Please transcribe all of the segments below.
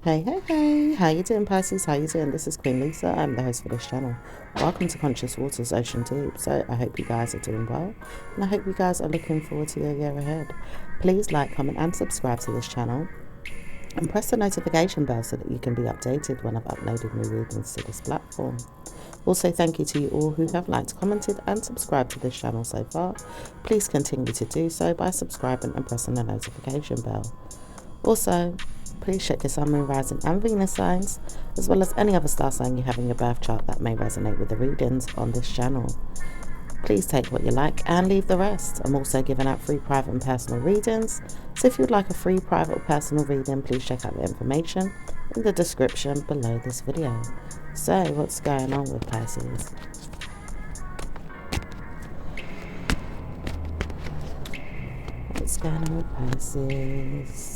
Hey, how you doing, Pisces? How you doing? This is Queen Lisa. I'm the host for this channel. Welcome to Conscious Waters Ocean Deep. So I hope you guys are doing well, and I hope you guys are looking forward to your year ahead. Please like, comment and subscribe to this channel, and press the notification bell so that you can be updated when I've uploaded new readings to this platform. Also, thank you to you all who have liked, commented and subscribed to this channel so far. Please continue to do so by subscribing and pressing the notification bell. Also, please check your sun, moon, rising and Venus signs, as well as any other star sign you have in your birth chart that may resonate with the readings on this channel. Please take what you like and leave the rest. I'm also giving out free private and personal readings, so if you'd like a free private or personal reading, please check out the information in the description below this video. So, what's going on with Pisces? What's going on with Pisces?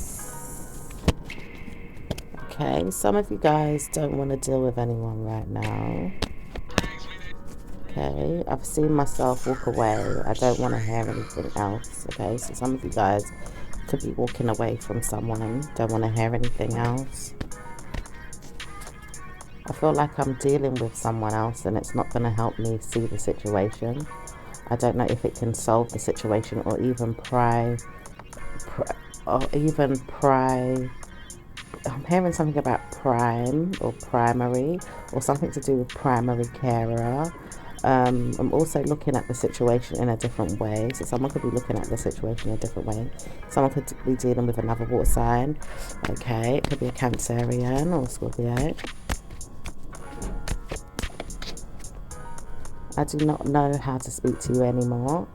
Okay, some of you guys don't want to deal with anyone right now. Okay, I've seen myself walk away. I don't want to hear anything else. Okay, so some of you guys could be walking away from someone, don't want to hear anything else. I feel like I'm dealing with someone else and it's not going to help me see the situation. I don't know if it can solve the situation or even I'm hearing something about prime or primary or something to do with primary carer. I'm also looking at the situation in a different way. So someone could be looking at the situation in a different way. Someone could be dealing with another water sign. Okay, it could be a Cancerian or Scorpio. I do not know how to speak to you anymore.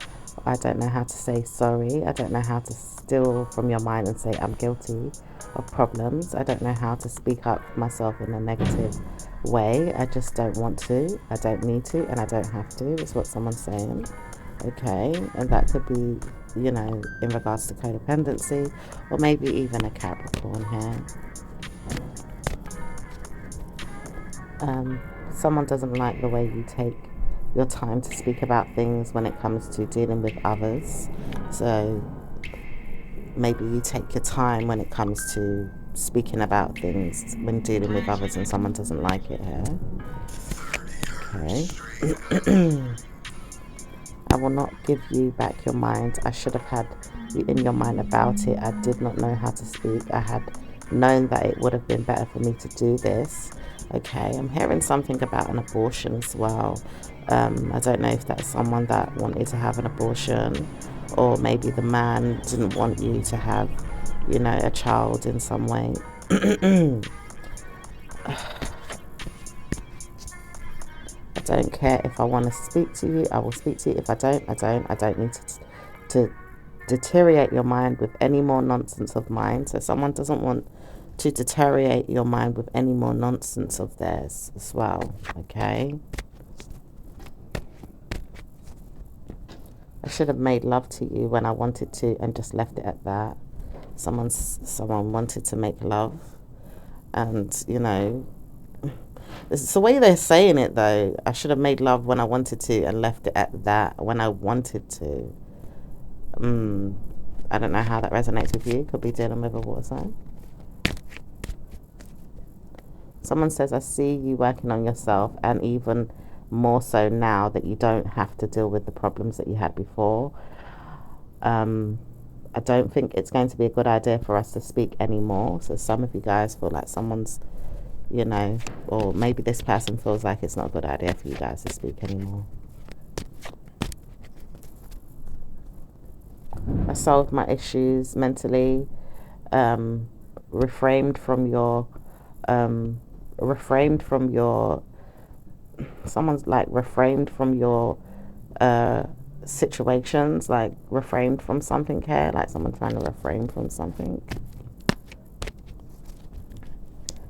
I don't know how to say sorry. I don't know how to steal from your mind and say I'm guilty of problems. I don't know how to speak up for myself in a negative way. I just don't want to. I don't need to, and I don't have to, is what someone's saying. Okay, and that could be, you know, in regards to codependency, or maybe even a Capricorn here. Someone doesn't like the way you take your time to speak about things when it comes to dealing with others. So maybe you take your time when it comes to speaking about things when dealing with others and someone doesn't like it here. Okay. I will not give you back your mind. I should have had you in your mind about it. I did not know how to speak. I had known that it would have been better for me to do this. Okay, I'm hearing something about an abortion as well. I don't know if that's someone that wanted to have an abortion, or maybe the man didn't want you to have, you know, a child in some way. I don't care. If I want to speak to you, I will speak to you. If I don't, I don't. I don't need to deteriorate your mind with any more nonsense of mine. So someone doesn't want to deteriorate your mind with any more nonsense of theirs as well. Okay. I should have made love to you when I wanted to and just left it at that. Someone wanted to make love, and you know, it's the way they're saying it though. I should have made love when I wanted to and left it at that when I wanted to. I don't know how that resonates with you. Could be dealing with a water sign. Someone says, I see you working on yourself, and even more so now that you don't have to deal with the problems that you had before. I don't think it's going to be a good idea for us to speak anymore. So some of you guys feel like someone's, you know, or maybe this person feels like it's not a good idea for you guys to speak anymore. I solved my issues mentally, refrained from your someone's like refrained from your situations, like refrained from something here, like someone trying to refrain from something.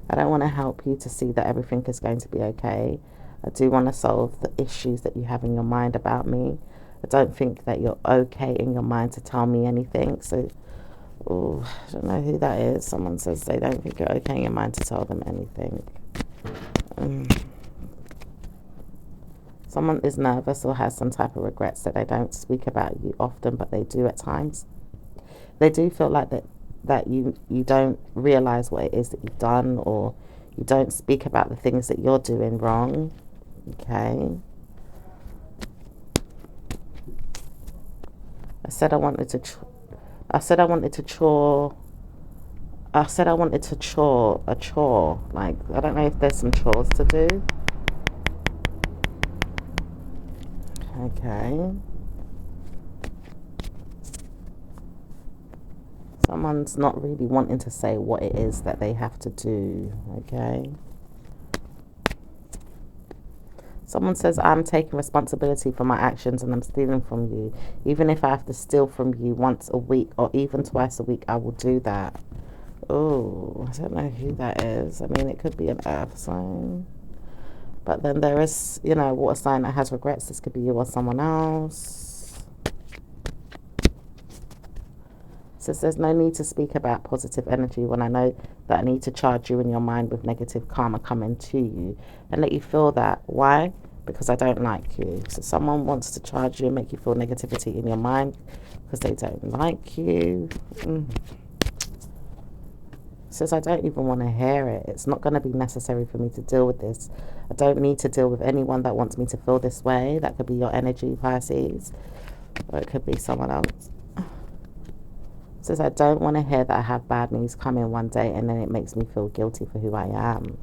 I don't want to help you to see that everything is going to be okay. I do want to solve the issues that you have in your mind about me. I don't think that you're okay in your mind to tell me anything. So, I don't know who that is. Someone says they don't think you're okay in your mind to tell them anything. Someone is nervous or has some type of regrets that they don't speak about you often, but they do at times. They do feel like that that you don't realize what it is that you've done, or you don't speak about the things that you're doing wrong. Okay. I said I wanted to chore a chore. Like, I don't know if there's some chores to do. Okay. Someone's not really wanting to say what it is that they have to do. Okay. Someone says, I'm taking responsibility for my actions and I'm stealing from you. Even if I have to steal from you once a week or even twice a week, I will do that. Oh, I don't know who that is. I mean, it could be an earth sign. But then there is, you know, water sign that has regrets. This could be you or someone else. Says there's no need to speak about positive energy when I know that I need to charge you in your mind with negative karma coming to you and let you feel that. Why? Because I don't like you. So someone wants to charge you and make you feel negativity in your mind because they don't like you. Says I don't even want to hear it. It's not going to be necessary for me to deal with this. I don't need to deal with anyone that wants me to feel this way. That could be your energy, Pisces, or it could be someone else. Says I don't want to hear that I have bad news coming one day and then it makes me feel guilty for who I am.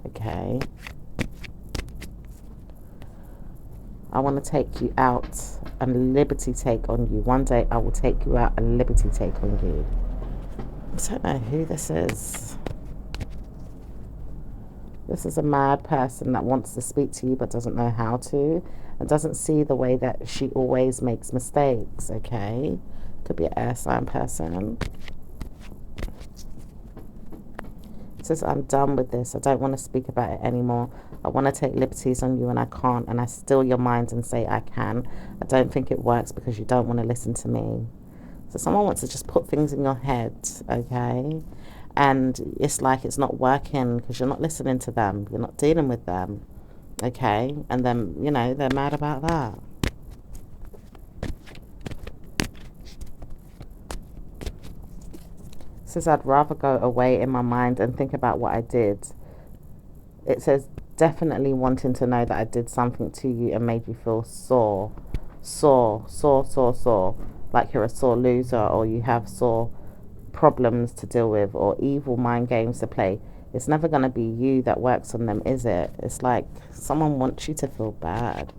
Okay. I want to take you out and liberty take on you. One day I will take you out and liberty take on you. I don't know who this is. This is a mad person that wants to speak to you but doesn't know how to and doesn't see the way that she always makes mistakes. Okay. Could be an air sign person. It says, I'm done with this. I don't want to speak about it anymore. I want to take liberties on you and I can't. And I steal your mind and say I can. I don't think it works because you don't want to listen to me. So someone wants to just put things in your head, okay? And it's like it's not working because you're not listening to them. You're not dealing with them, okay? And then, you know, they're mad about that. Says I'd rather go away in my mind and think about what I did. It says definitely wanting to know that I did something to you and made you feel sore, like you're a sore loser or you have sore problems to deal with or evil mind games to play. It's never going to be you that works on them, is it? It's like someone wants you to feel bad.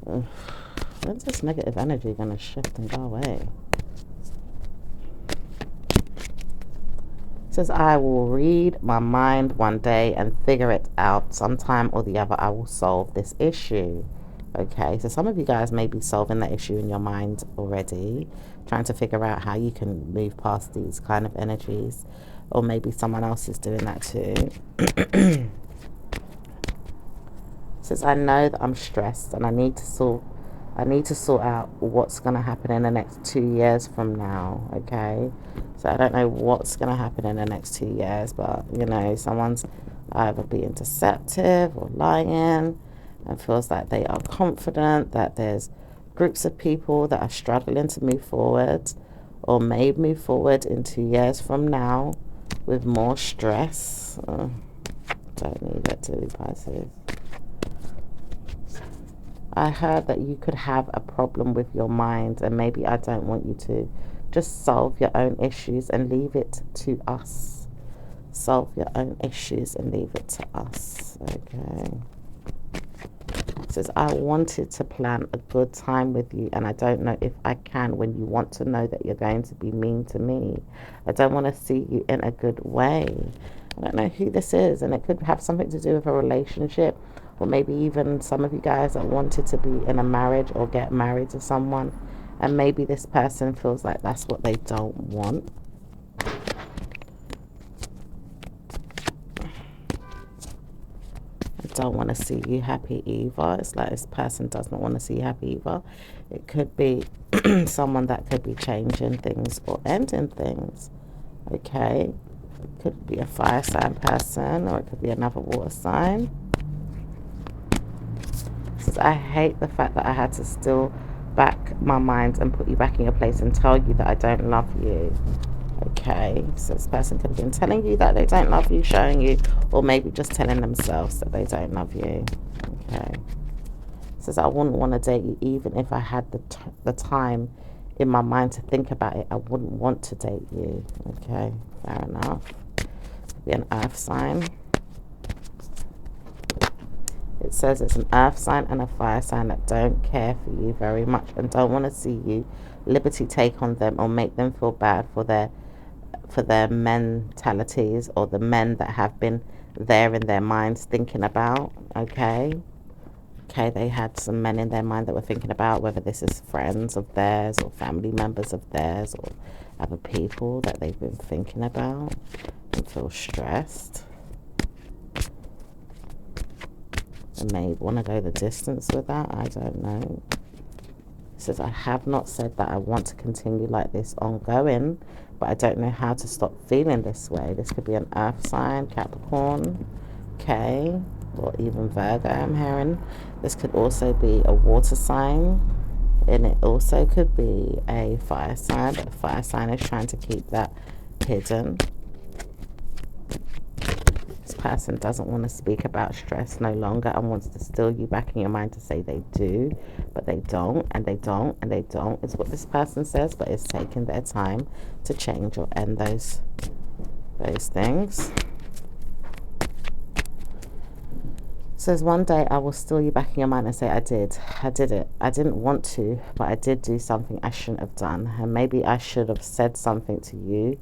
When's this negative energy going to shift and go away? Says I will read my mind one day and figure it out. Sometime or the other I will solve this issue. Okay, so some of you guys may be solving that issue in your mind already, trying to figure out how you can move past these kind of energies, or maybe someone else is doing that too. Says I know that I'm stressed and I need to sort out what's going to happen in the next 2 years from now, okay? So I don't know what's going to happen in the next 2 years, but, you know, someone's either being deceptive or lying and feels like they are confident that there's groups of people that are struggling to move forward or may move forward in 2 years from now with more stress. Don't need it to be Pisces. I heard that you could have a problem with your mind and maybe I don't want you to. Just solve your own issues and leave it to us. Solve your own issues and leave it to us. Okay. It says, I wanted to plan a good time with you and I don't know if I can when you want to know that you're going to be mean to me. I don't want to see you in a good way. I don't know who this is, and it could have something to do with a relationship, or maybe even some of you guys that wanted to be in a marriage or get married to someone, and maybe this person feels like that's what they don't want. I don't want to see you happy either. It's like this person does not want to see you happy either. It could be someone that could be changing things or ending things. Okay. It could be a fire sign person, or it could be another water sign. Says, I hate the fact that I had to steal back my mind and put you back in your place and tell you that I don't love you. Okay, so this person could have been telling you that they don't love you, showing you, or maybe just telling themselves that they don't love you. Okay. It says, I wouldn't want to date you even if I had the time in my mind to think about it. I wouldn't want to date you. Okay, fair enough. Could be an earth sign. It says it's an earth sign and a fire sign that don't care for you very much and don't want to see you liberty take on them or make them feel bad for their mentalities or the men that have been there in their minds thinking about. Okay, they had some men in their mind that were thinking about, whether this is friends of theirs or family members of theirs or other people that they've been thinking about and feel stressed and may want to go the distance with that. I don't know. It says, I have not said that I want to continue like this ongoing, but I don't know how to stop feeling this way. This could be an earth sign, Capricorn, okay, or even Virgo, I'm hearing. This could also be a water sign, and it also could be a fire sign, but the fire sign is trying to keep that hidden. This person doesn't want to speak about stress no longer and wants to steal you back in your mind to say they do, but they don't, and they don't, and they don't, is what this person says, but it's taking their time to change or end those things. It says, one day I will steal you back in your mind and say, I did it. I didn't want to, but I did do something I shouldn't have done. And maybe I should have said something to you.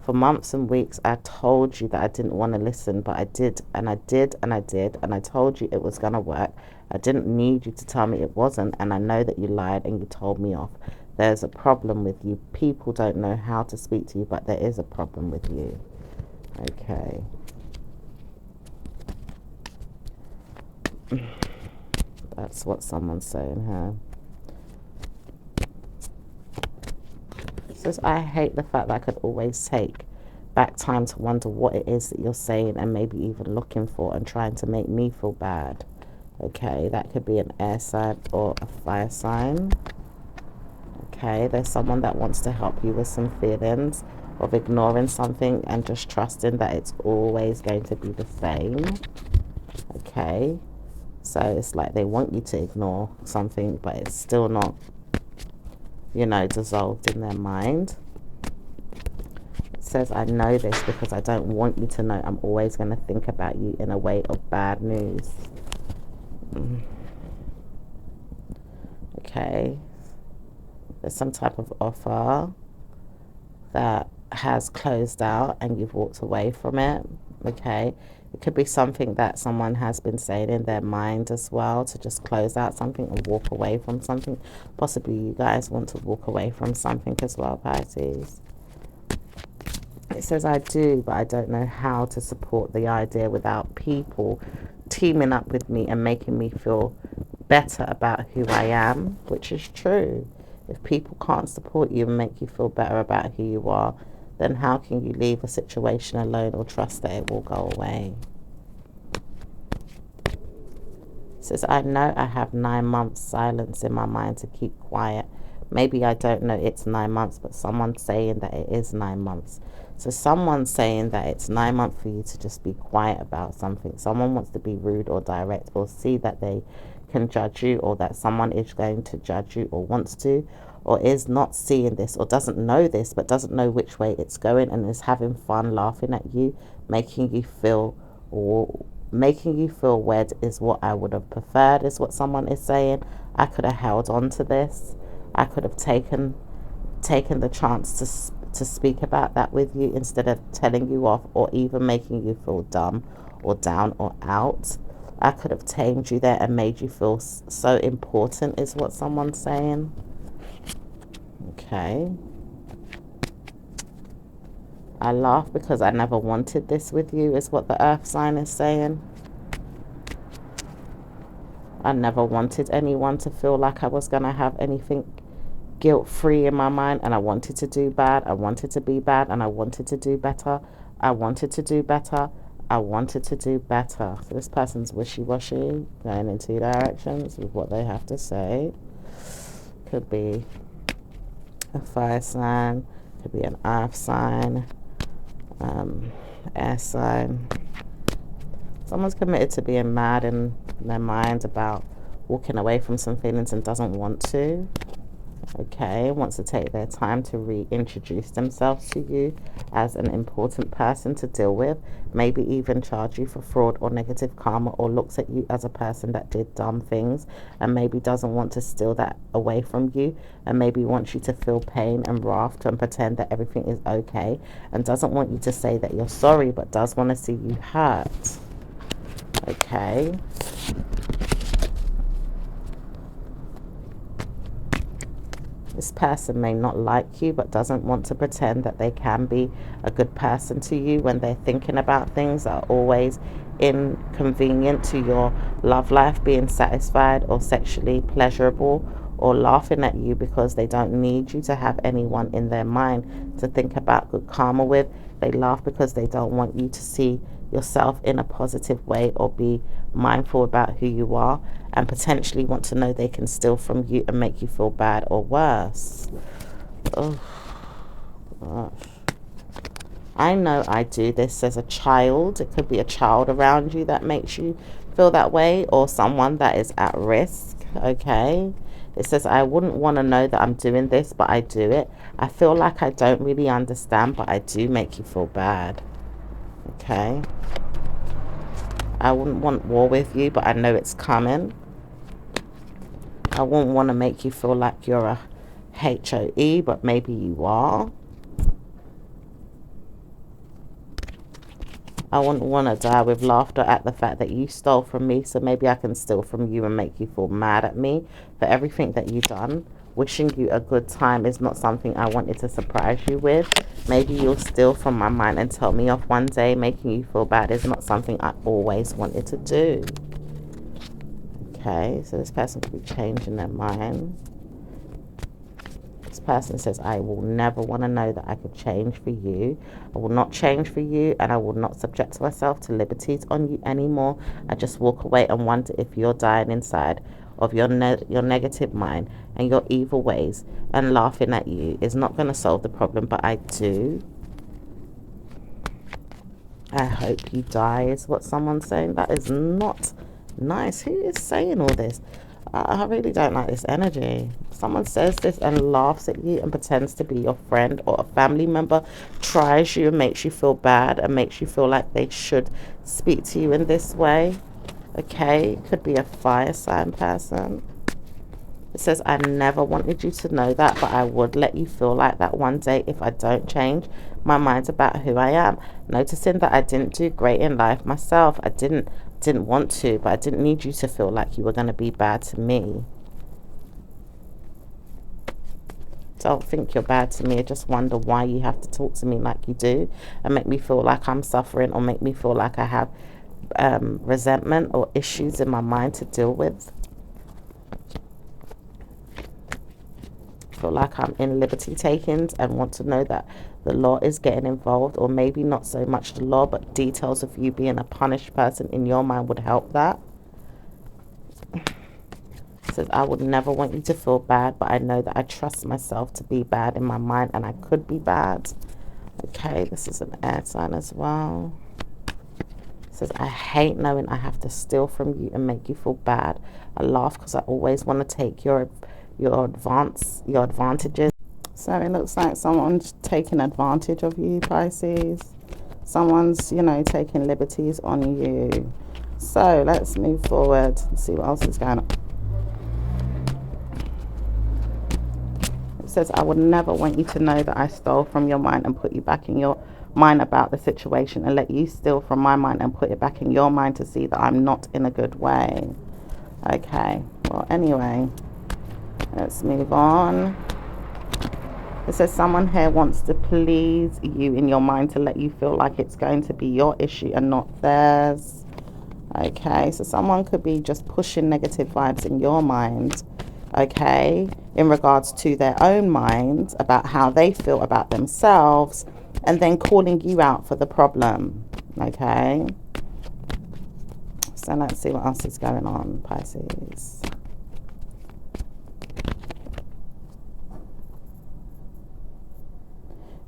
For months and weeks, I told you that I didn't want to listen, but I did, and I did, and I did, and I told you it was going to work. I didn't need you to tell me it wasn't, and I know that you lied and you told me off. There's a problem with you. People don't know how to speak to you, but there is a problem with you. Okay. That's what someone's saying here. It says, I hate the fact that I could always take back time to wonder what it is that you're saying and maybe even looking for and trying to make me feel bad. Okay, that could be an air sign or a fire sign. Okay, there's someone that wants to help you with some feelings of ignoring something and just trusting that it's always going to be the same. Okay. So it's like they want you to ignore something, but it's still not, dissolved in their mind. It says, I know this because I don't want you to know. I'm always going to think about you in a way of bad news. Okay. There's some type of offer that has closed out and you've walked away from it. Okay. It could be something that someone has been saying in their mind as well, to just close out something and walk away from something. Possibly you guys want to walk away from something as well, Pisces. It says, I do, but I don't know how to support the idea without people teaming up with me and making me feel better about who I am, which is true. If people can't support you and make you feel better about who you are, then how can you leave a situation alone or trust that it will go away? It says, I know I have 9 months silence in my mind to keep quiet. Maybe I don't know it's 9 months, but someone's saying that it is 9 months. So someone's saying that it's 9 months for you to just be quiet about something. Someone wants to be rude or direct or see that they can judge you, or that someone is going to judge you or wants to, or is not seeing this or doesn't know this but doesn't know which way it's going and is having fun laughing at you, making you feel weird is what I would have preferred, is what someone is saying. I could have held on to this. I could have taken the chance to speak about that with you instead of telling you off or even making you feel dumb or down or out. I could have tamed you there and made you feel so important, is what someone's saying. Okay. I laugh because I never wanted this with you, is what the earth sign is saying. I never wanted anyone to feel like I was going to have anything guilt-free in my mind, and I wanted to do bad. I wanted to be bad, and I wanted to do better. I wanted to do better. I wanted to do better. So this person's wishy-washy, going in 2 directions with what they have to say. Could be a fire sign, Could be an earth sign, air sign. Someone's committed to being mad in their mind about walking away from some feelings and doesn't want to. Okay, wants to take their time to reintroduce themselves to you as an important person to deal with, maybe even charge you for fraud or negative karma, or looks at you as a person that did dumb things and maybe doesn't want to steal that away from you, and maybe wants you to feel pain and wrath and pretend that everything is okay, and doesn't want you to say that you're sorry, but does want to see you hurt. Okay. This person may not like you, but doesn't want to pretend that they can be a good person to you when they're thinking about things that are always inconvenient to your love life, being satisfied or sexually pleasurable, or laughing at you because they don't need you to have anyone in their mind to think about good karma with. They laugh because they don't want you to see yourself in a positive way or be mindful about who you are, and potentially want to know they can steal from you and make you feel bad or worse. Oh gosh. I know I do this as a child. It could be a child around you that makes you feel that way, or someone that is at risk. Okay. It says, I wouldn't want to know that I'm doing this, but I do it. I feel like I don't really understand, but I do make you feel bad. Okay. I wouldn't want war with you, but I know it's coming. I wouldn't want to make you feel like you're a HOE, but maybe you are. I wouldn't want to die with laughter at the fact that you stole from me, so maybe I can steal from you and make you feel mad at me for everything that you've done. Wishing you a good time is not something I wanted to surprise you with. Maybe you'll steal from my mind and tell me off one day. Making you feel bad is not something I always wanted to do. Okay, so this person could be changing their mind. This person says, I will never want to know that I could change for you. I will not change for you, and I will not subject myself to liberties on you anymore. I just walk away and wonder if you're dying inside of your negative mind and your evil ways, and laughing at you is not going to solve the problem, but I do. I hope you die is what someone's saying. That is not nice. Who is saying all this? I really don't like this energy. Someone says this and laughs at you and pretends to be your friend or a family member, tries you and makes you feel bad and makes you feel like they should speak to you in this way. Okay, could be a fire sign person. It says, I never wanted you to know that, but I would let you feel like that one day if I don't change my mind about who I am. Noticing that I didn't do great in life myself. I didn't want to, but I didn't need you to feel like you were going to be bad to me. Don't think you're bad to me. I just wonder why you have to talk to me like you do and make me feel like I'm suffering, or make me feel like I have resentment or issues in my mind to deal with. Feel like I'm in liberty takings and want to know that the law is getting involved, or maybe not so much the law, but details of you being a punished person in your mind would help that. It says, I would never want you to feel bad, but I know that I trust myself to be bad in my mind, and I could be bad. Okay, this is an air sign as well. It says, I hate knowing I have to steal from you and make you feel bad. I laugh because I always want to take your advantages. So it looks like someone's taking advantage of you, Pisces. Someone's, taking liberties on you. So let's move forward and see what else is going on. It says, I would never want you to know that I stole from your mind and put you back in your mind about the situation, and let you steal from my mind and put it back in your mind to see that I'm not in a good way. Okay, well, anyway, let's move on. It says someone here wants to please you in your mind to let you feel like it's going to be your issue and not theirs. Okay, so someone could be just pushing negative vibes in your mind, okay, in regards to their own mind about how they feel about themselves, and then calling you out for the problem. Okay, so let's see what else is going on, Pisces.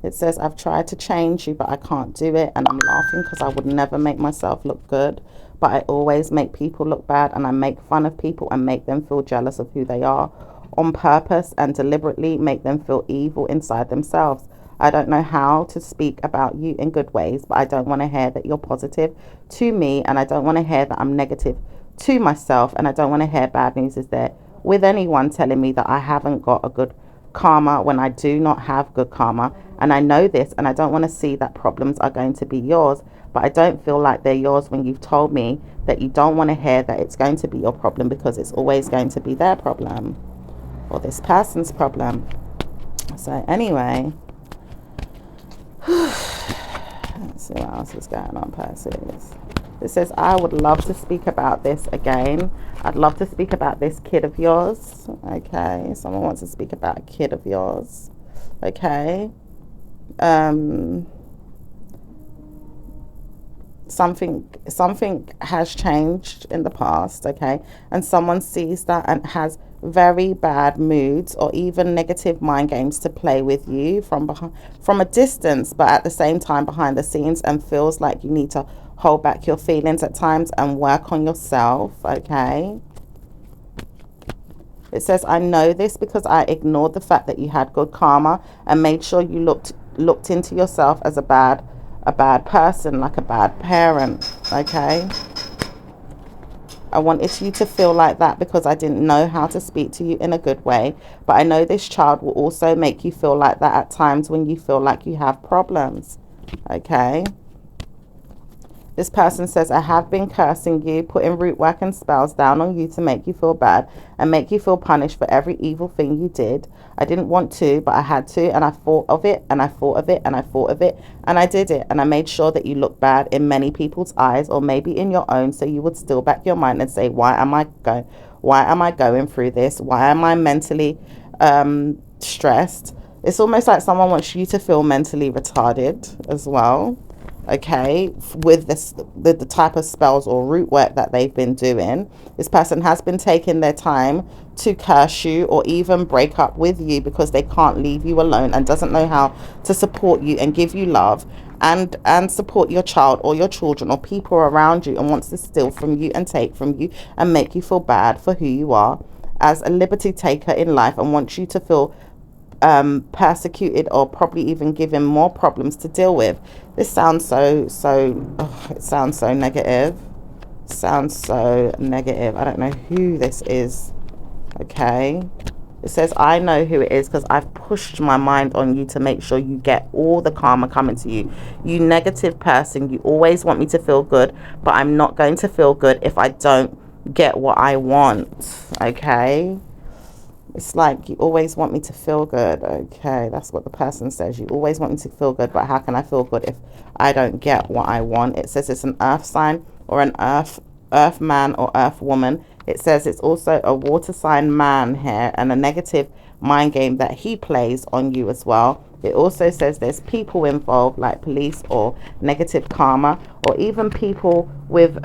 It says, I've tried to change you, but I can't do it. And I'm laughing because I would never make myself look good. But I always make people look bad, and I make fun of people and make them feel jealous of who they are on purpose and deliberately make them feel evil inside themselves. I don't know how to speak about you in good ways, but I don't want to hear that you're positive to me, and I don't want to hear that I'm negative to myself, and I don't want to hear bad news is there with anyone telling me that I haven't got a good karma when I do not have good karma. And I know this, and I don't want to see that problems are going to be yours, but I don't feel like they're yours when you've told me that you don't want to hear that it's going to be your problem, because it's always going to be their problem or this person's problem. So anyway, let's see what else is going on, Pisces. It says, I would love to speak about this again. I'd love to speak about this kid of yours. Okay, someone wants to speak about a kid of yours. Okay. Something has changed in the past, okay, and someone sees that and has very bad moods or even negative mind games to play with you from a distance, but at the same time behind the scenes, and feels like you need to hold back your feelings at times and work on yourself. Okay, it says, I know this because I ignored the fact that you had good karma and made sure you looked into yourself as a bad person, like a bad parent. Okay, I wanted you to feel like that because I didn't know how to speak to you in a good way. But I know this child will also make you feel like that at times when you feel like you have problems. Okay. This person says, I have been cursing you, putting root work and spells down on you to make you feel bad and make you feel punished for every evil thing you did. I didn't want to, but I had to, and I thought of it, and I thought of it, and I thought of it, and I did it. And I made sure that you look bad in many people's eyes, or maybe in your own, so you would still back your mind and say, why am I going through this? Why am I mentally stressed? It's almost like someone wants you to feel mentally retarded as well. Okay, with the type of spells or root work that they've been doing. This person has been taking their time to curse you or even break up with you because they can't leave you alone and doesn't know how to support you and give you love and support your child or your children or people around you, and wants to steal from you and take from you and make you feel bad for who you are as a liberty taker in life, and wants you to feel persecuted or probably even given more problems to deal with. This sounds it sounds so negative. Sounds so negative. I don't know who this is. Okay. It says, I know who it is because I've pushed my mind on you to make sure you get all the karma coming to you. You negative person, you always want me to feel good, but I'm not going to feel good if I don't get what I want. Okay. It's like you always want me to feel good. Okay, that's what the person says. You always want me to feel good, but how can I feel good if I don't get what I want? It says it's an earth sign or an earth man or earth woman. It says it's also a water sign man here, and a negative mind game that he plays on you as well. It also says there's people involved, like police or negative karma, or even people with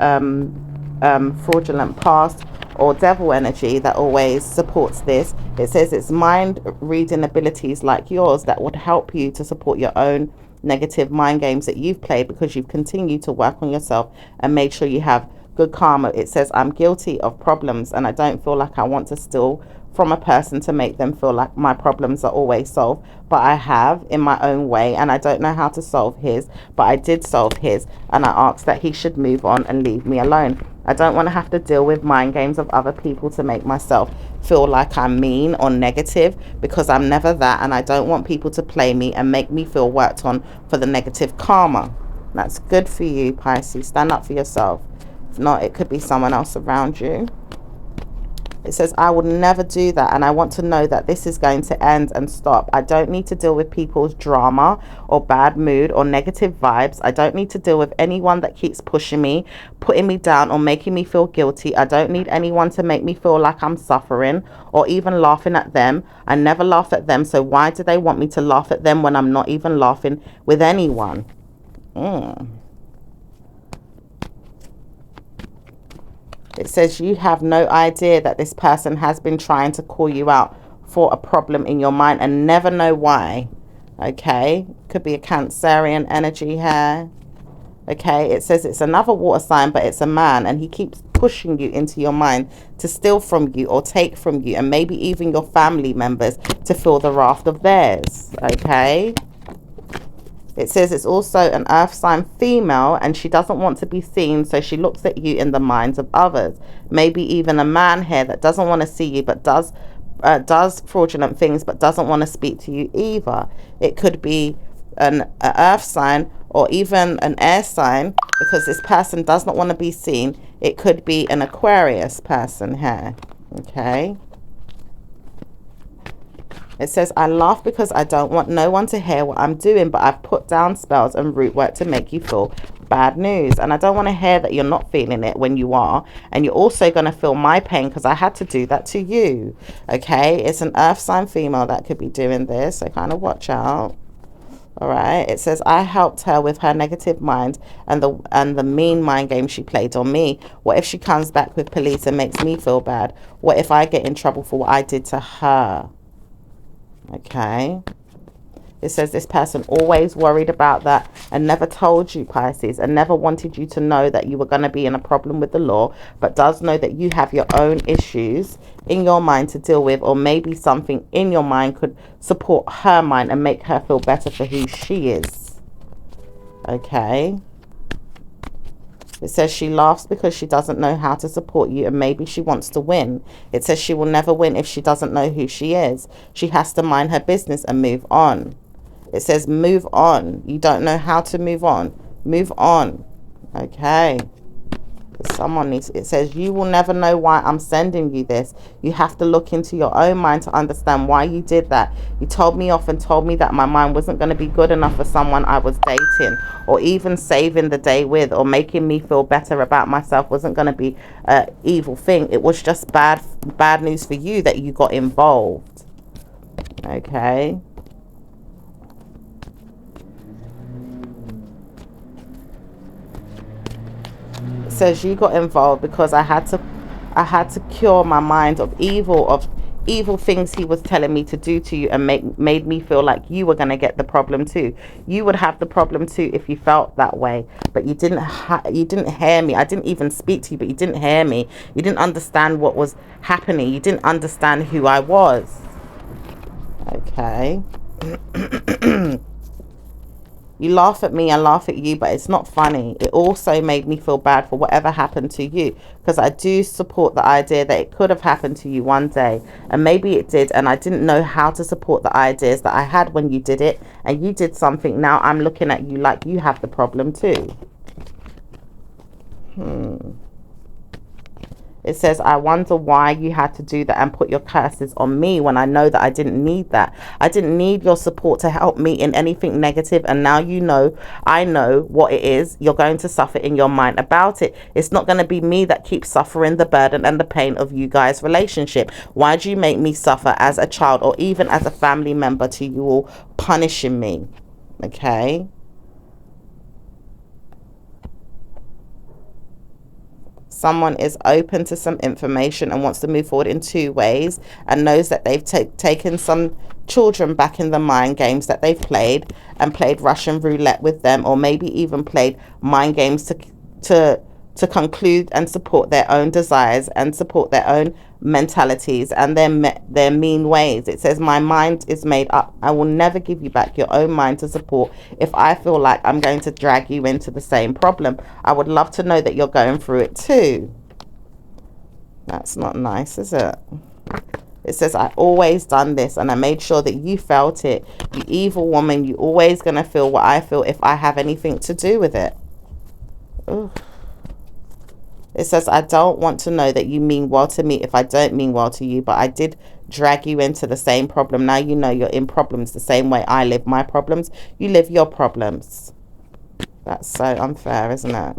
fraudulent past or devil energy that always supports this. It says it's mind reading abilities like yours that would help you to support your own negative mind games that you've played because you've continued to work on yourself and made sure you have good karma. It says I'm guilty of problems and I don't feel like I want to steal from a person to make them feel like my problems are always solved, but I have in my own way, and I don't know how to solve his, but I did solve his, and I asked that he should move on and leave me alone. I don't want to have to deal with mind games of other people to make myself feel like I'm mean or negative, because I'm never that, and I don't want people to play me and make me feel worked on for the negative karma. That's good for you, Pisces. Stand up for yourself. If not, it could be someone else around you. It says, I will never do that, and I want to know that this is going to end and stop. I don't need to deal with people's drama or bad mood or negative vibes. I don't need to deal with anyone that keeps pushing me, putting me down or making me feel guilty. I don't need anyone to make me feel like I'm suffering or even laughing at them. I never laugh at them, so why do they want me to laugh at them when I'm not even laughing with anyone? It says you have no idea that this person has been trying to call you out for a problem in your mind and never know why. Okay, could be a Cancerian energy here. Okay, it says it's another water sign, but it's a man, and he keeps pushing you into your mind to steal from you or take from you, and maybe even your family members to feel the wrath of theirs. Okay, it says it's also an earth sign female, and she doesn't want to be seen, so she looks at you in the minds of others. Maybe even a man here that doesn't want to see you, but does fraudulent things, but doesn't want to speak to you either. It could be an earth sign or even an air sign, because this person does not want to be seen. It could be an Aquarius person here. Okay, it says, I laugh because I don't want no one to hear what I'm doing, but I've put down spells and root work to make you feel bad news. And I don't want to hear that you're not feeling it when you are. And you're also going to feel my pain because I had to do that to you. Okay, it's an earth sign female that could be doing this, so kind of watch out. All right, it says, I helped her with her negative mind and the mean mind game she played on me. What if she comes back with police and makes me feel bad? What if I get in trouble for what I did to her? Okay, it says this person always worried about that and never told you, Pisces, and never wanted you to know that you were going to be in a problem with the law, but does know that you have your own issues in your mind to deal with, or maybe something in your mind could support her mind and make her feel better for who she is. Okay, it says she laughs because she doesn't know how to support you, and maybe she wants to win. It says she will never win if she doesn't know who she is. She has to mind her business and move on. It says move on. You don't know how to move on. Move on. Okay. Someone needs, it says you will never know why I'm sending you this. You have to look into your own mind to understand why you did that. You told me off and told me that my mind wasn't going to be good enough for someone I was dating, or even saving the day with, or making me feel better about myself wasn't going to be an evil thing. It was just bad news for you that you got involved. Okay. Says you got involved because I had to cure my mind of evil things he was telling me to do to you, and made me feel like you were going to get the problem too. You would have the problem too if you felt that way, but you didn't hear me. I didn't even speak to you, but you didn't hear me. You didn't understand what was happening. You didn't understand who I was. Okay. You laugh at me, I laugh at you, but it's not funny. It also made me feel bad for whatever happened to you, because I do support the idea that it could have happened to you one day, and maybe it did, and I didn't know how to support the ideas that I had when you did it, and you did something. Now I'm looking at you like you have the problem too. It says, I wonder why you had to do that and put your curses on me when I know that I didn't need that. I didn't need your support to help me in anything negative. And now you know, I know what it is. You're going to suffer in your mind about it. It's not going to be me that keeps suffering the burden and the pain of you guys' relationship. Why do you make me suffer as a child, or even as a family member to you all, punishing me? Okay. Someone is open to some information and wants to move forward in two ways, and knows that they've taken some children back in the mind games that they've played, and played Russian roulette with them, or maybe even played mind games to conclude and support their own desires and support their own mentalities and their mean ways. It says, my mind is made up. I will never give you back your own mind to support if I feel like I'm going to drag you into the same problem. I would love to know that you're going through it too. That's not nice, is it? It says, I always done this and I made sure that you felt it. You evil woman, you always going to feel what I feel if I have anything to do with it. Ugh. It says, I don't want to know that you mean well to me if I don't mean well to you, but I did drag you into the same problem. Now you know you're in problems the same way I live my problems. You live your problems. That's so unfair, isn't it?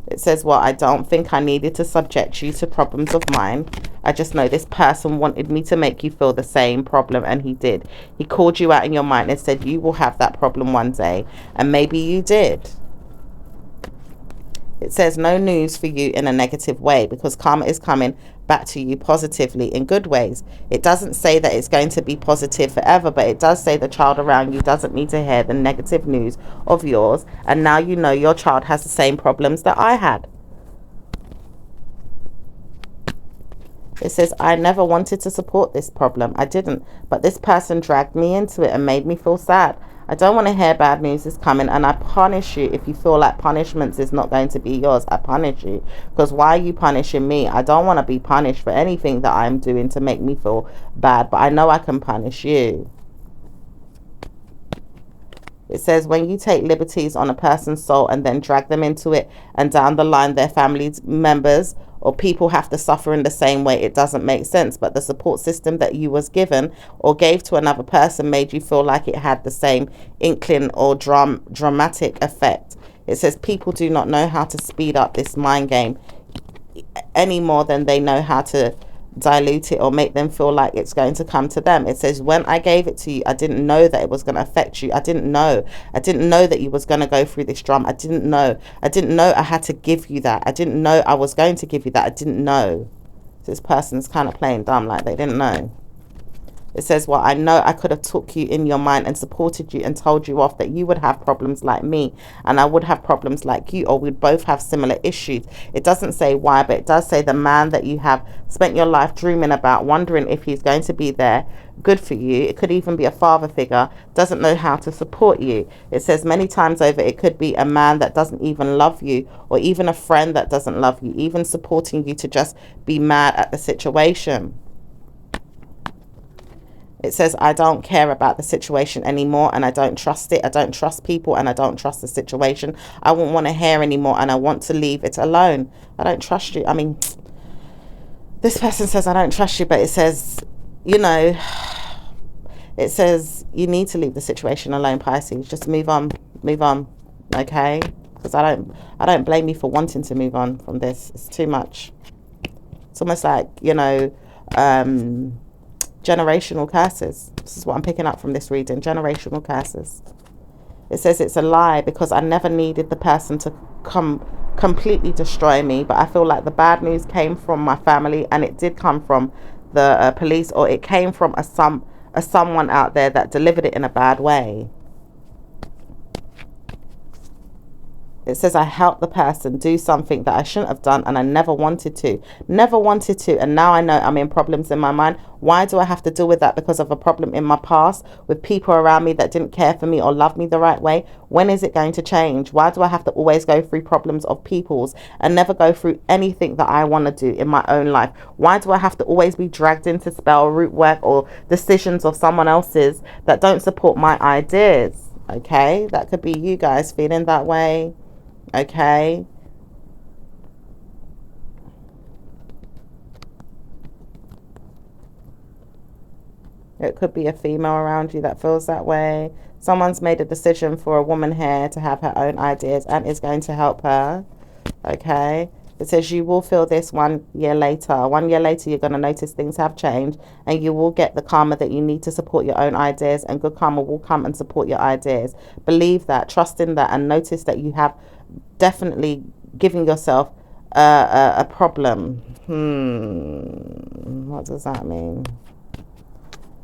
It says, well, I don't think I needed to subject you to problems of mine. I just know this person wanted me to make you feel the same problem, and he did. He called you out in your mind and said you will have that problem one day, and maybe you did. It says no news for you in a negative way, because karma is coming back to you positively in good ways. It doesn't say that it's going to be positive forever, but it does say the child around you doesn't need to hear the negative news of yours. And now you know your child has the same problems that I had. It says, I never wanted to support this problem. I didn't. But this person dragged me into it and made me feel sad. I don't want to hear bad news is coming, and I punish you if you feel like punishments is not going to be yours. I punish you. Because why are you punishing me? I don't want to be punished for anything that I'm doing to make me feel bad, but I know I can punish you. It says, when you take liberties on a person's soul and then drag them into it, and down the line their family members or people have to suffer in the same way, it doesn't make sense. But the support system that you was given or gave to another person made you feel like it had the same inkling or dramatic effect. It says, people do not know how to speed up this mind game any more than they know how to dilute it or make them feel like it's going to come to them. It says, when I gave it to you, I didn't know that it was going to affect you. I didn't know that you was going to go through this drama. I didn't know I had to give you that. I didn't know I was going to give you that. I didn't know. This person's kind of playing dumb, like they didn't know. It says, well, I know I could have took you in your mind and supported you and told you off that you would have problems like me and I would have problems like you, or we'd both have similar issues. It doesn't say why, but it does say the man that you have spent your life dreaming about, wondering if he's going to be there good for you. It could even be a father figure, doesn't know how to support you. It says many times over, it could be a man that doesn't even love you, or even a friend that doesn't love you, even supporting you to just be mad at the situation. It says, I don't care about the situation anymore and I don't trust it. I don't trust people and I don't trust the situation. I won't want to hear anymore and I want to leave it alone. I don't trust you. I mean, this person says, I don't trust you, but it says, you know, it says you need to leave the situation alone, Pisces. Just move on, okay? Because I don't blame you for wanting to move on from this. It's too much. It's almost like, you know, generational curses. This is what I'm picking up from this reading. Generational curses. It says it's a lie because I never needed the person to come completely destroy me, but I feel like the bad news came from my family, and it did come from the police, or it came from a someone out there that delivered it in a bad way. It says I helped the person do something that I shouldn't have done, and I never wanted to. And now I know I'm in problems in my mind. Why do I have to deal with that because of a problem in my past with people around me that didn't care for me or love me the right way? When is it going to change? Why do I have to always go through problems of people's and never go through anything that I want to do in my own life? Why do I have to always be dragged into spell, root work, or decisions of someone else's that don't support my ideas? Okay, that could be you guys feeling that way. Okay, it could be a female around you that feels that way. Someone's made a decision for a woman here to have her own ideas and is going to help her. Okay, it says you will feel this 1 year later. 1 year later, you're going to notice things have changed and you will get the karma that you need to support your own ideas, and good karma will come and support your ideas. Believe that, trust in that, and notice that you have definitely giving yourself a problem. What does that mean?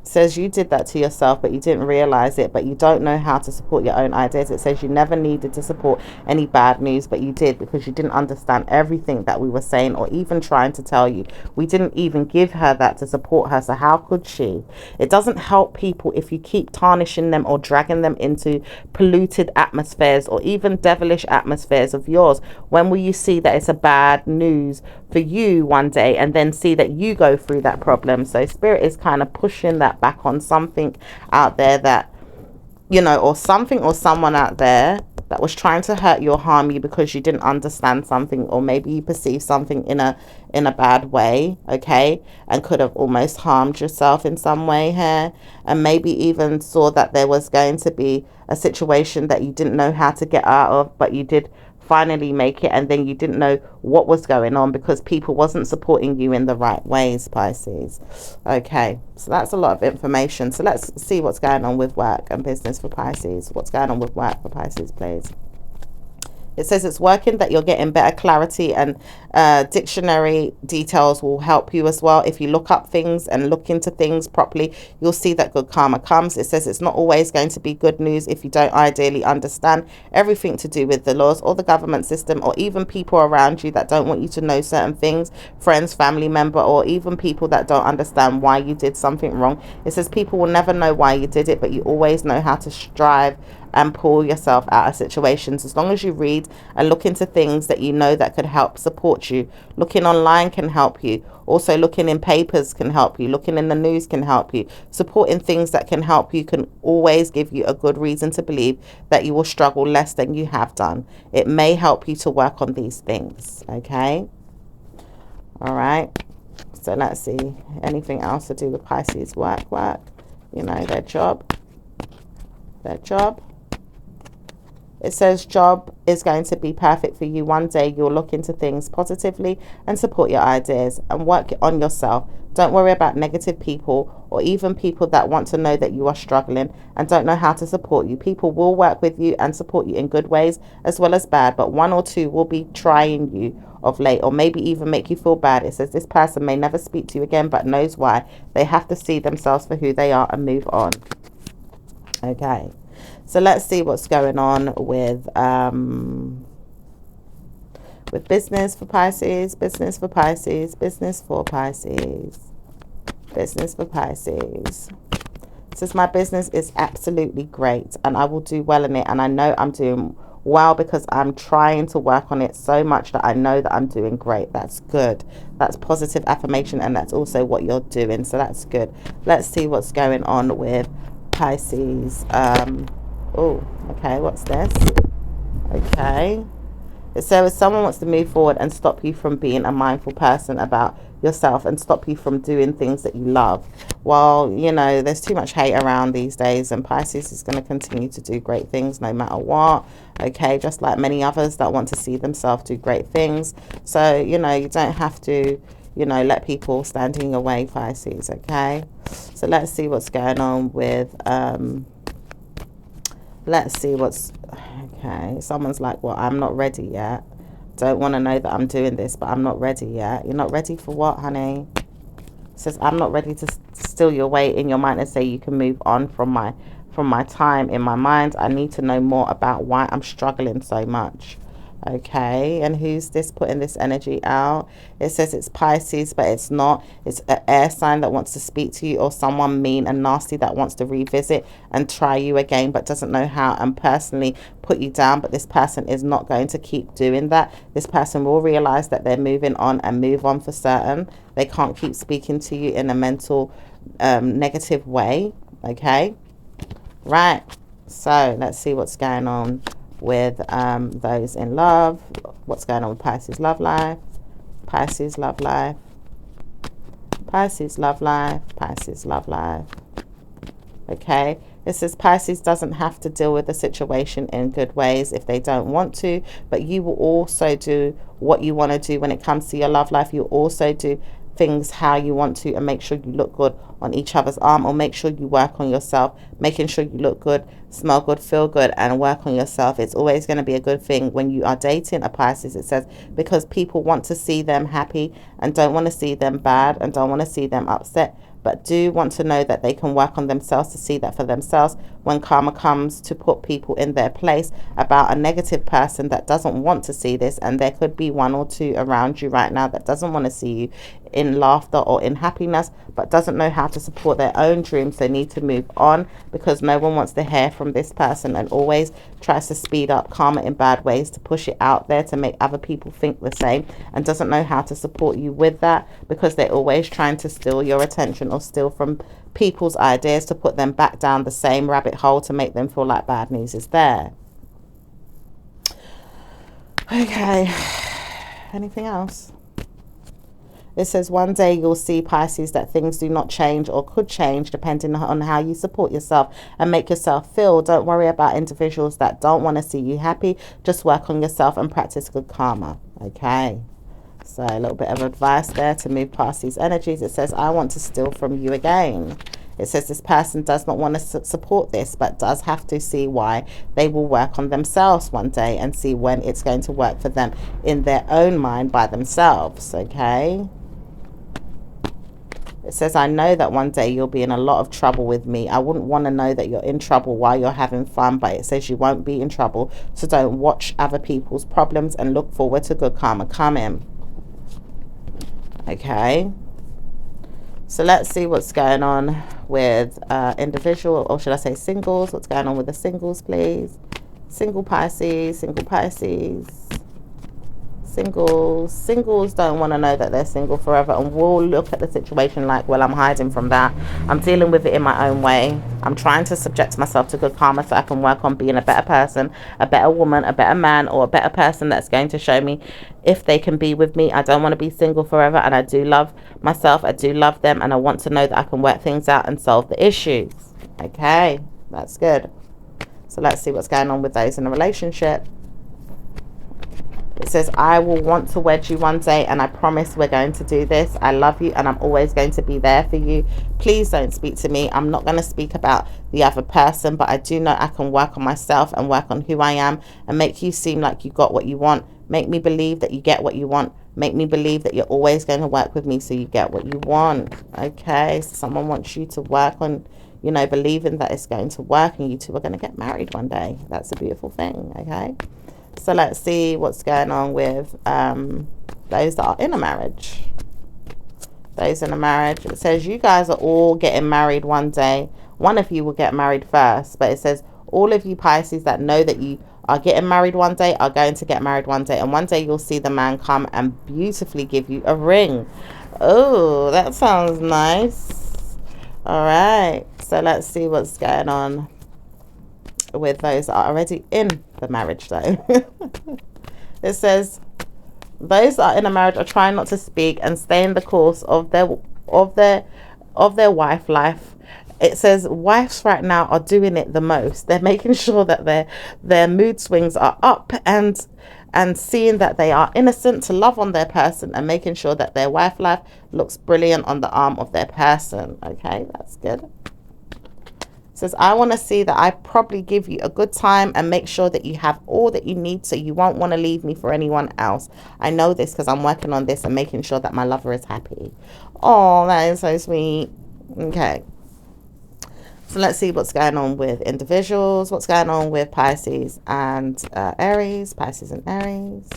It says you did that to yourself, but you didn't realize it, but you don't know how to support your own ideas. It says you never needed to support any bad news, but you did because you didn't understand everything that we were saying or even trying to tell you. We didn't even give her that to support her, so how could she? It doesn't help people if you keep tarnishing them or dragging them into polluted atmospheres or even devilish atmospheres of yours. When will you see that it's a bad news for you one day and then see that you go through that problem? So Spirit is kind of pushing that back on something out there that, you know, or something or someone out there that was trying to hurt you or harm you because you didn't understand something, or maybe you perceived something in a bad way, okay, and could have almost harmed yourself in some way here, and maybe even saw that there was going to be a situation that you didn't know how to get out of, but you did finally make it, and then you didn't know what was going on because people wasn't supporting you in the right ways, Pisces. Okay, so that's a lot of information. So let's see what's going on with work and business for Pisces. What's going on with work for Pisces, please? It says it's working, that you're getting better clarity, and dictionary details will help you as well. If you look up things and look into things properly, you'll see that good karma comes. It says it's not always going to be good news if you don't ideally understand everything to do with the laws or the government system, or even people around you that don't want you to know certain things, friends, family member, or even people that don't understand why you did something wrong. It says people will never know why you did it, but you always know how to strive and pull yourself out of situations. As long as you read and look into things that you know that could help support you. Looking online can help you. Also looking in papers can help you. Looking in the news can help you. Supporting things that can help you can always give you a good reason to believe that you will struggle less than you have done. It may help you to work on these things. Okay. All right. So let's see. Anything else to do with Pisces? Work. You know, their job. It says job is going to be perfect for you. One day you'll look into things positively and support your ideas and work on yourself. Don't worry about negative people or even people that want to know that you are struggling and don't know how to support you. People will work with you and support you in good ways as well as bad, but one or two will be trying you of late, or maybe even make you feel bad. It says this person may never speak to you again, but knows why. They have to see themselves for who they are and move on. Okay. So let's see what's going on with business for Pisces, business for Pisces, business for Pisces, business for Pisces. It says my business is absolutely great and I will do well in it, and I know I'm doing well because I'm trying to work on it so much that I know that I'm doing great. That's good. That's positive affirmation, and that's also what you're doing, so that's good. Let's see what's going on with Pisces. Oh, okay, what's this? Okay. So if someone wants to move forward and stop you from being a mindful person about yourself and stop you from doing things that you love. Well, you know, there's too much hate around these days, and Pisces is going to continue to do great things no matter what. Okay, just like many others that want to see themselves do great things. So, you know, you don't have to, you know, let people stand in your way, Pisces. Okay, so let's see what's going on with let's see what's okay. Someone's like, well, I'm not ready yet. Don't want to know that I'm doing this, but I'm not ready yet. You're not ready for what, honey? It says I'm not ready to steal your weight in your mind and say you can move on from my time in my mind. I need to know more about why I'm struggling so much. Okay, and who's this putting this energy out? It says it's Pisces, but it's not. It's an air sign that wants to speak to you, or someone mean and nasty that wants to revisit and try you again but doesn't know how, and personally put you down. But this person is not going to keep doing that. This person will realize that they're moving on and move on for certain. They can't keep speaking to you in a mental negative way. Okay, right, so let's see what's going on with those in love. What's going on with Pisces love life? Pisces love life. Pisces love life. Pisces love life. Okay, it says Pisces doesn't have to deal with the situation in good ways if they don't want to, but you will also do what you want to do when it comes to your love life. You also do things how you want to, and make sure you look good on each other's arm, or make sure you work on yourself, making sure you look good, smell good, feel good, and work on yourself. It's always going to be a good thing when you are dating a Pisces, it says, because people want to see them happy and don't want to see them bad and don't want to see them upset, but do want to know that they can work on themselves to see that for themselves. When karma comes to put people in their place about a negative person that doesn't want to see this, and there could be one or two around you right now that doesn't want to see you in laughter or in happiness, but doesn't know how to support their own dreams, they need to move on, because no one wants to hear from this person, and always tries to speed up karma in bad ways to push it out there to make other people think the same, and doesn't know how to support you with that, because they're always trying to steal your attention or steal from people's ideas to put them back down the same rabbit hole to make them feel like bad news is there. Okay, anything else? It says one day you'll see, Pisces, that things do not change or could change depending on how you support yourself and make yourself feel. Don't worry about individuals that don't want to see you happy. Just work on yourself and practice good karma. Okay, so a little bit of advice there to move past these energies. It says I want to steal from you again. It says this person does not want to support this, but does have to see why. They will work on themselves one day and see when it's going to work for them in their own mind by themselves, okay? It says, I know that one day you'll be in a lot of trouble with me. I wouldn't want to know that you're in trouble while you're having fun, but it says you won't be in trouble. So don't watch other people's problems and look forward to good karma coming. Okay. So let's see what's going on with individual, or should I say singles. What's going on with the singles, please? Single Pisces, single Pisces. Singles don't want to know that they're single forever, and will look at the situation like, well, I'm hiding from that. I'm dealing with it in my own way. I'm trying to subject myself to good karma so I can work on being a better person, a better woman, a better man, or a better person that's going to show me if they can be with me. I don't want to be single forever, and I do love myself. I do love them, and I want to know that I can work things out and solve the issues. Okay, that's good. So let's see what's going on with those in a relationship. It says, I will want to wed you one day, and I promise we're going to do this. I love you, and I'm always going to be there for you. Please don't speak to me. I'm not going to speak about the other person, but I do know I can work on myself and work on who I am and make you seem like you got what you want. Make me believe that you get what you want. Make me believe that you're always going to work with me so you get what you want. Okay, so someone wants you to work on, you know, believing that it's going to work and you two are going to get married one day. That's a beautiful thing, okay? So let's see what's going on with those that are in a marriage. Those in a marriage. It says you guys are all getting married one day. One of you will get married first. But it says all of you Pisces that know that you are getting married one day are going to get married one day. And one day you'll see the man come and beautifully give you a ring. Oh, that sounds nice. All right. So let's see what's going on with those that are already in the marriage though. It says those that are in a marriage are trying not to speak and stay in the course of their wife life. It says wives right now are doing it the most. They're making sure that their mood swings are up and seeing that they are innocent to love on their person and making sure that their wife life looks brilliant on the arm of their person. Okay, that's good. Says, I want to see that I probably give you a good time and make sure that you have all that you need so you won't want to leave me for anyone else. I know this because I'm working on this and making sure that my lover is happy. Oh, that is so sweet. Okay. So let's see what's going on with individuals. What's going on with Pisces and Aries. Pisces and Aries.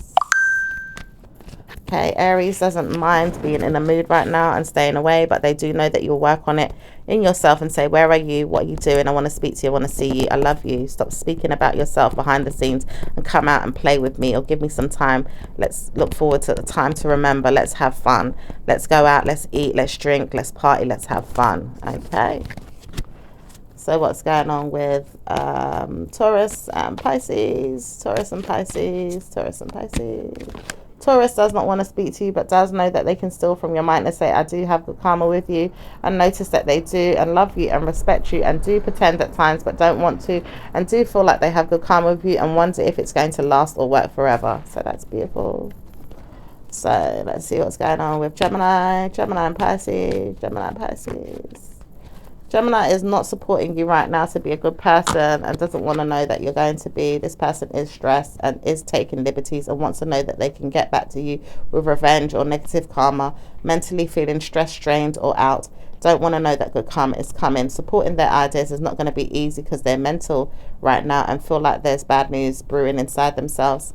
Okay, Aries doesn't mind being in a mood right now and staying away, but they do know that you'll work on it in yourself and say, where are you? What are you doing? I want to speak to you. I want to see you. I love you. Stop speaking about yourself behind the scenes and come out and play with me or give me some time. Let's look forward to the time to remember. Let's have fun. Let's go out. Let's eat. Let's drink. Let's party. Let's have fun. Okay. So what's going on with Taurus and Pisces? Taurus and Pisces. Taurus and Pisces. Taurus does not want to speak to you, but does know that they can steal from your mind and say, I do have good karma with you, and notice that they do and love you and respect you and do pretend at times but don't want to, and do feel like they have good karma with you and wonder if it's going to last or work forever. So that's beautiful. So let's see what's going on with Gemini and Pisces. Gemini and Pisces. Gemini is not supporting you right now to be a good person and doesn't want to know that you're going to be. This person is stressed and is taking liberties and wants to know that they can get back to you with revenge or negative karma, mentally feeling stressed, strained or out. Don't want to know that good karma is coming. Supporting their ideas is not going to be easy because they're mental right now and feel like there's bad news brewing inside themselves.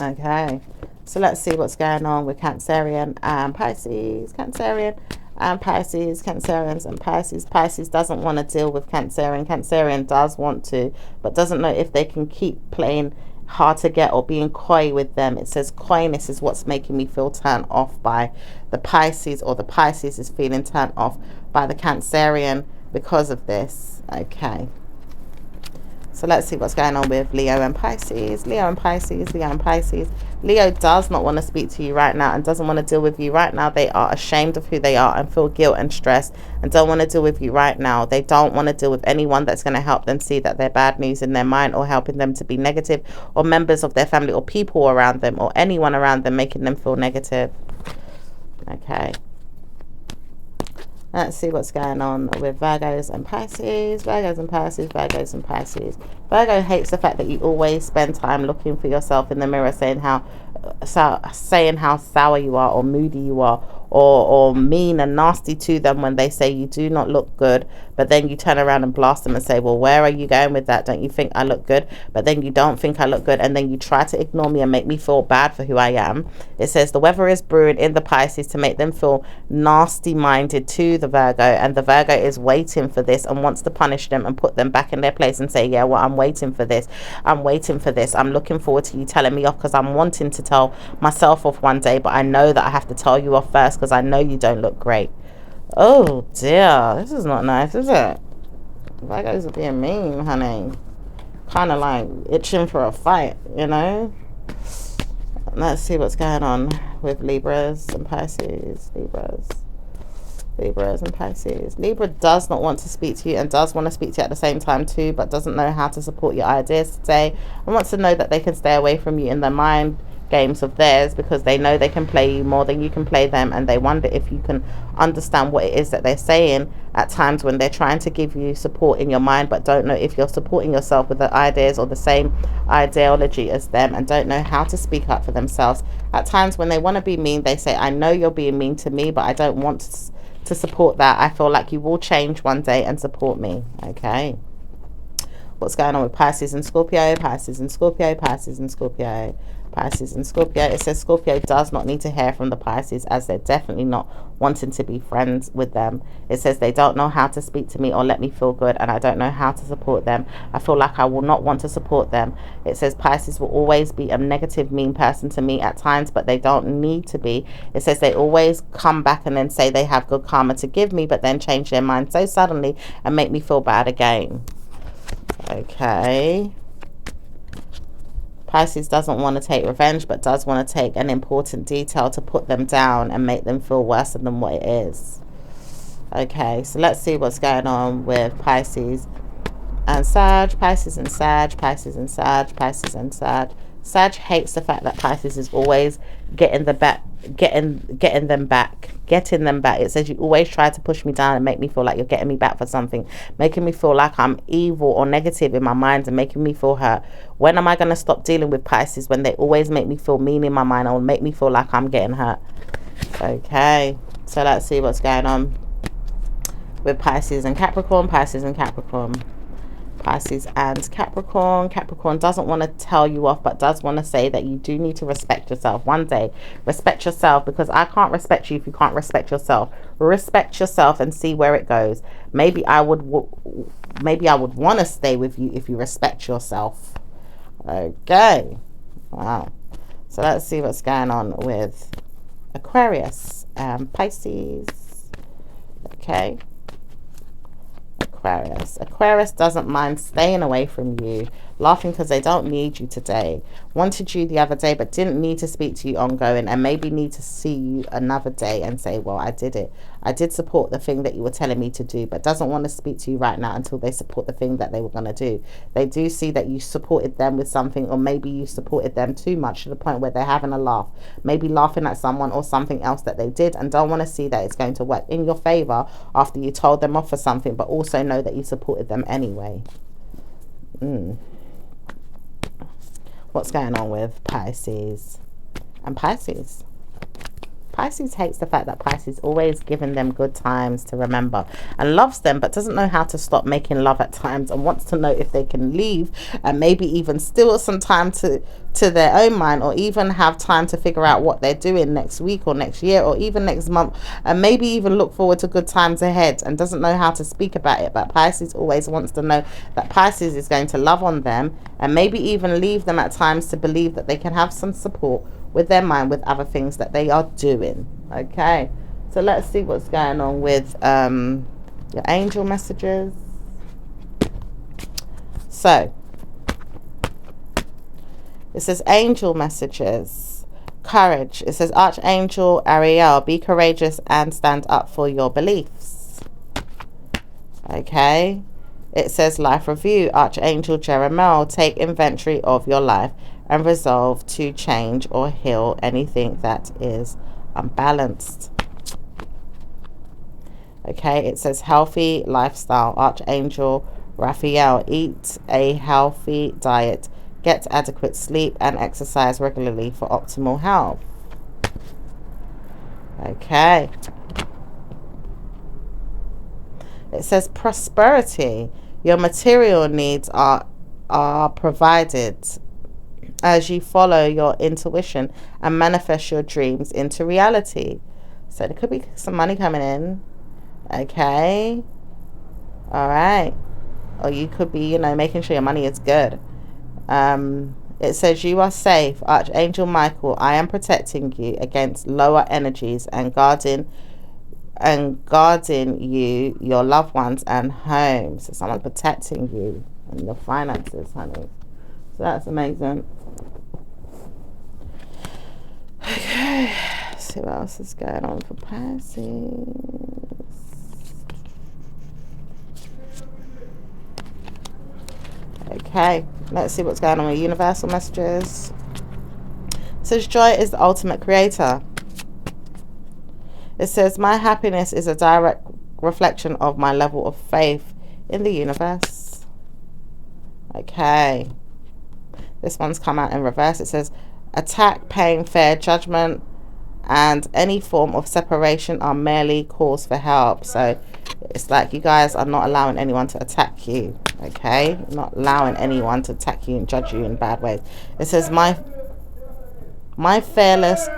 Okay, so let's see what's going on with Cancerian and Pisces. Cancerian and Pisces, Cancerians and Pisces. Pisces doesn't want to deal with Cancerian. Cancerian does want to, but doesn't know if they can keep playing hard to get or being coy with them. It says coyness is what's making me feel turned off by the Pisces, or the Pisces is feeling turned off by the Cancerian because of this. Okay. So let's see what's going on with Leo and Pisces. Leo and Pisces, Leo and Pisces. Leo does not want to speak to you right now and doesn't want to deal with you right now. They are ashamed of who they are and feel guilt and stress and don't want to deal with you right now. They don't want to deal with anyone that's going to help them see that they're bad news in their mind or helping them to be negative, or members of their family or people around them or anyone around them making them feel negative. Okay. Let's see what's going on with Virgos and Pisces. Virgos and Pisces, Virgos and Pisces. Virgo hates the fact that you always spend time looking for yourself in the mirror, saying how sour you are, or moody you are, or mean and nasty to them when they say you do not look good. But then you turn around and blast them and say, well, where are you going with that? Don't you think I look good? But then you don't think I look good, and then you try to ignore me and make me feel bad for who I am. It says the weather is brewing in the Pisces to make them feel nasty minded to the Virgo, and the Virgo is waiting for this and wants to punish them and put them back in their place and say, yeah, well, I'm waiting for this. I'm waiting for this. I'm looking forward to you telling me off, because I'm wanting to tell myself off one day, but I know that I have to tell you off first because I know you don't look great. Oh dear, this is not nice, is it? Virgos are being mean, honey. Kind of like itching for a fight, you know? Let's see what's going on with Libras and Pisces. Libras and Pisces. Libra does not want to speak to you and does want to speak to you at the same time too, but doesn't know how to support your ideas today, and wants to know that they can stay away from you in their mind games of theirs, because they know they can play you more than you can play them, and they wonder if you can understand what it is that they're saying at times when they're trying to give you support in your mind, but don't know if you're supporting yourself with the ideas or the same ideology as them, and don't know how to speak up for themselves. At times when they want to be mean, they say, I know you're being mean to me, but I don't want to support that. I feel like you will change one day and support me. Okay, what's going on with Pisces and Scorpio? Pisces and Scorpio, Pisces and Scorpio, Pisces and Scorpio. It says Scorpio does not need to hear from the Pisces, as they're definitely not wanting to be friends with them. It says they don't know how to speak to me or let me feel good, and I don't know how to support them. I feel like I will not want to support them. It says Pisces will always be a negative, mean person to me at times, but they don't need to be. It says they always come back and then say they have good karma to give me, but then change their mind so suddenly and make me feel bad again. Okay. Pisces doesn't want to take revenge, but does want to take an important detail to put them down and make them feel worse than what it is. Okay, so let's see what's going on with Pisces and Sag. Pisces and Sag, Pisces and Sag, Pisces and Sag. Sag hates the fact that Pisces is always getting them back. It says you always try to push me down and make me feel like you're getting me back for something, making me feel like I'm evil or negative in my mind and making me feel hurt. When am I going to stop dealing with Pisces when they always make me feel mean in my mind or make me feel like I'm getting hurt? Okay, so let's see what's going on with Pisces and Capricorn. Pisces and Capricorn. Pisces and Capricorn. Capricorn doesn't want to tell you off, but does want to say that you do need to respect yourself. One day, respect yourself, because I can't respect you if you can't respect yourself. Respect yourself and see where it goes. Maybe I would want to stay with you if you respect yourself. Okay. Wow. So let's see what's going on with Aquarius and Pisces. Okay. Aquarius doesn't mind staying away from you, laughing because they don't need you today. Wanted you the other day, but didn't need to speak to you ongoing, and maybe need to see you another day and say, well, I did it. I did support the thing that you were telling me to do, but doesn't want to speak to you right now until they support the thing that they were going to do. They do see that you supported them with something, or maybe you supported them too much to the point where they're having a laugh, maybe laughing at someone or something else that they did, and don't want to see that it's going to work in your favor after you told them off for something, but also know that you supported them anyway. What's going on with Pisces and Pisces? Pisces hates the fact that Pisces always giving them good times to remember and loves them, but doesn't know how to stop making love at times, and wants to know if they can leave and maybe even steal some time to their own mind, or even have time to figure out what they're doing next week or next year or even next month, and maybe even look forward to good times ahead, and doesn't know how to speak about it. But Pisces always wants to know that Pisces is going to love on them and maybe even leave them at times to believe that they can have some support with their mind with other things that they are doing. Okay, so let's see what's going on with your angel messages. So it says angel messages, courage. It says Archangel Ariel, be courageous and stand up for your beliefs. Okay, it says life review, Archangel Jeremiah, take inventory of your life and resolve to change or heal anything that is unbalanced. Okay, it says healthy lifestyle. Archangel Raphael, eat a healthy diet, get adequate sleep, and exercise regularly for optimal health. Okay. It says prosperity. Your material needs are provided as you follow your intuition and manifest your dreams into reality. So there could be some money coming in. Okay. All right. Or you could be, you know, making sure your money is good. It says you are safe. Archangel Michael, I am protecting you against lower energies and guarding you, your loved ones, and home. So someone's protecting you and your finances, honey. So that's amazing. Okay, let's see what else is going on for Pisces. Okay, let's see what's going on with universal messages. It says joy is the ultimate creator. It says my happiness is a direct reflection of my level of faith in the universe. Okay, this one's come out in reverse. It says attack, pain, fear, judgment, and any form of separation are merely calls for help. So it's like you guys are not allowing anyone to attack you. Okay, not allowing anyone to attack you and judge you in bad ways. It says my fearless.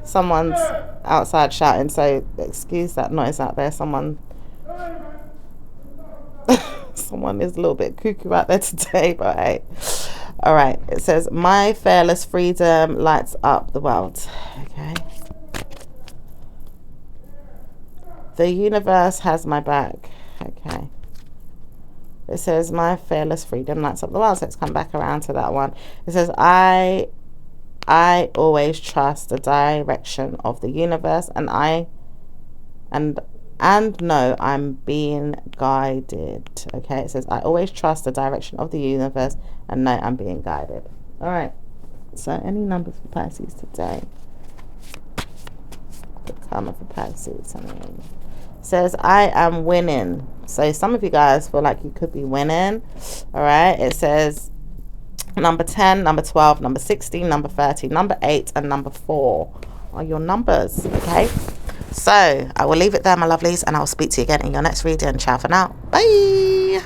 Someone's outside shouting, so excuse that noise out there. Someone is a little bit cuckoo out there today, but hey. All right, it says my fearless freedom lights up the world. Okay, the universe has my back. Okay, it says my fearless freedom lights up the world. So let's come back around to that one. It says I always trust the direction of the universe, and know I'm being guided. Okay, it says I always trust the direction of the universe and know I'm being guided. All right, so any numbers for Pisces today? The karma for Pisces. Says I am winning. So some of you guys feel like you could be winning. All right, it says number 10, number 12, number 16, number 30, number 8, and number 4 are your numbers. Okay, so I will leave it there, my lovelies, and I will speak to you again in your next reading. Ciao for now. Bye.